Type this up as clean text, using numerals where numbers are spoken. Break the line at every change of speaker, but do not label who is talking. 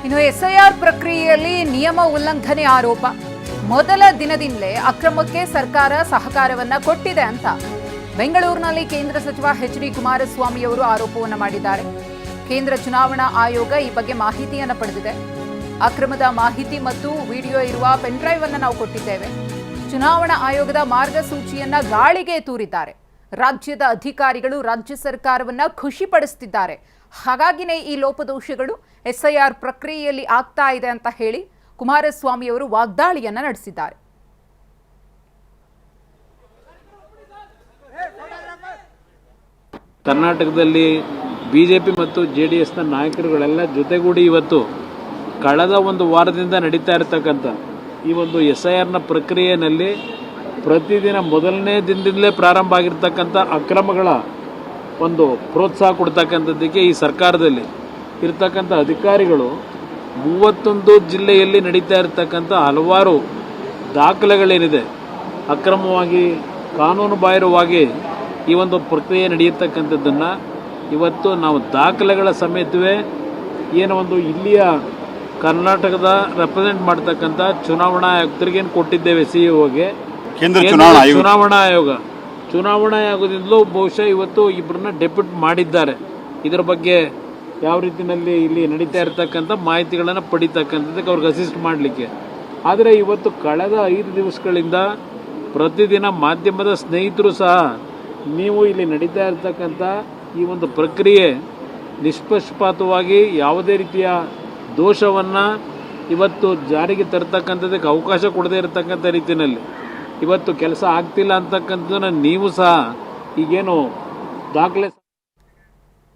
ಇನ್ನು ಎಸ್ಐಆರ್ ಪ್ರಕ್ರಿಯೆಯಲ್ಲಿ ನಿಯಮ ಉಲ್ಲಂಘನೆ ಆರೋಪ ಮೊದಲ ದಿನದಿಂದಲೇ ಅಕ್ರಮಕ್ಕೆ ಸರ್ಕಾರ ಸಹಕಾರವನ್ನ ಕೊಟ್ಟಿದೆ ಅಂತ ಬೆಂಗಳೂರಿನಲ್ಲಿ ಕೇಂದ್ರ ಸಚಿವ ಎಚ್.ಡಿ. ಕುಮಾರಸ್ವಾಮಿ ಅವರು ಆರೋಪವನ್ನು ಮಾಡಿದ್ದಾರೆ. ಕೇಂದ್ರ ಚುನಾವಣಾ ಆಯೋಗ ಈ ಬಗ್ಗೆ ಮಾಹಿತಿಯನ್ನು ಪಡೆದಿದೆ. ಅಕ್ರಮದ ಮಾಹಿತಿ ಮತ್ತು ವಿಡಿಯೋ ಇರುವ ಪೆನ್ ಡ್ರೈವ್ ಅನ್ನು ನಾವು ಕೊಟ್ಟಿದ್ದೇವೆ. ಚುನಾವಣಾ ಆಯೋಗದ ಮಾರ್ಗಸೂಚಿಯನ್ನ ಗಾಳಿಗೆ ತೂರಿದ್ದಾರೆ. ರಾಜ್ಯದ ಅಧಿಕಾರಿಗಳು ರಾಜ್ಯ ಸರ್ಕಾರವನ್ನ ಖುಷಿಪಡಿಸುತ್ತಿದ್ದಾರೆ. ಹಾಗಾಗಿನೇ ಈ ಲೋಪದೋಷಗಳು ಎಸ್ಐಆರ್ ಪ್ರಕ್ರಿಯೆಯಲ್ಲಿ ಆಗ್ತಾ ಇದೆ ಅಂತ ಹೇಳಿ ಕುಮಾರಸ್ವಾಮಿ ಅವರು ವಾಗ್ದಾಳಿಯನ್ನ ನಡೆಸಿದ್ದಾರೆ.
ಕರ್ನಾಟಕದಲ್ಲಿ ಬಿಜೆಪಿ ಮತ್ತು ಜೆಡಿಎಸ್ನ ನಾಯಕರುಗಳೆಲ್ಲ ಜೊತೆಗೂಡಿ ಇವತ್ತು ಕಳೆದ ಒಂದು ವಾರದಿಂದ ನಡೀತಾ ಇರತಕ್ಕಂಥ ಈ ಒಂದು ಎಸ್ಐಆರ್ನ ಪ್ರಕ್ರಿಯೆಯಲ್ಲಿ ಪ್ರತಿದಿನ ಮೊದಲನೇ ದಿನದಿಂದಲೇ ಪ್ರಾರಂಭ ಆಗಿರ್ತಕ್ಕಂಥ ಅಕ್ರಮಗಳ ಒಂದು ಪ್ರೋತ್ಸಾಹ ಕೊಡ್ತಕ್ಕಂಥದ್ದಕ್ಕೆ ಈ ಸರ್ಕಾರದಲ್ಲಿ ಇರ್ತಕ್ಕಂಥ ಅಧಿಕಾರಿಗಳು 31 ಜಿಲ್ಲೆಯಲ್ಲಿ ನಡೀತಾ ಇರತಕ್ಕಂಥ ಹಲವಾರು ದಾಖಲೆಗಳೇನಿದೆ ಅಕ್ರಮವಾಗಿ ಕಾನೂನು ಬಾಹಿರವಾಗಿ ಈ ಒಂದು ಪ್ರಕ್ರಿಯೆ ನಡೆಯತಕ್ಕಂಥದ್ದನ್ನು ಇವತ್ತು ನಾವು ದಾಖಲೆಗಳ ಸಮೇತವೇ ಏನೋ ಒಂದು ಇಲ್ಲಿಯ ಕರ್ನಾಟಕದ ರೆಪ್ರೆಸೆಂಟ್ ಮಾಡ್ತಕ್ಕಂಥ ಚುನಾವಣಾ ಆಯುಕ್ತರಿಗೇನು ಕೊಟ್ಟಿದ್ದೇವೆ ಸಿಇಒಗೆ ಚುನಾವಣಾ ಆಯೋಗದಿಂದಲೂ ಬಹುಶಃ ಇವತ್ತು ಇಬ್ಬರನ್ನ ಡೆಪ್ಯೂಟ್ ಮಾಡಿದ್ದಾರೆ. ಇದರ ಬಗ್ಗೆ ಯಾವ ರೀತಿಯಲ್ಲಿ ಇಲ್ಲಿ ನಡೀತಾ ಇರತಕ್ಕಂಥ ಮಾಹಿತಿಗಳನ್ನು ಪಡಿತಕ್ಕಂಥದ್ದಕ್ಕೆ ಅವ್ರಿಗೆ ಅಸಿಸ್ಟ್ ಮಾಡಲಿಕ್ಕೆ. ಆದರೆ ಇವತ್ತು ಕಳೆದ 5 ದಿವಸಗಳಿಂದ ಪ್ರತಿದಿನ ಮಾಧ್ಯಮದ ಸ್ನೇಹಿತರು ಸಹ ನೀವು ಇಲ್ಲಿ ನಡೀತಾ ಇರತಕ್ಕಂಥ ಈ ಒಂದು ಪ್ರಕ್ರಿಯೆ ನಿಷ್ಪಕ್ಷಪಾತವಾಗಿ ಯಾವುದೇ ರೀತಿಯ ದೋಷವನ್ನು ಇವತ್ತು ಜಾರಿಗೆ ತರ್ತಕ್ಕಂಥದ್ದಕ್ಕೆ ಅವಕಾಶ ಕೊಡದೇ ಇರತಕ್ಕಂಥ ರೀತಿಯಲ್ಲಿ ಇವತ್ತು ಕೆಲಸ ಆಗ್ತಿಲ್ಲ ಅಂತಕ್ಕಂಥದ್ದನ್ನು ನೀವು ಸಹ ಈಗೇನು ದಾಖಲೆ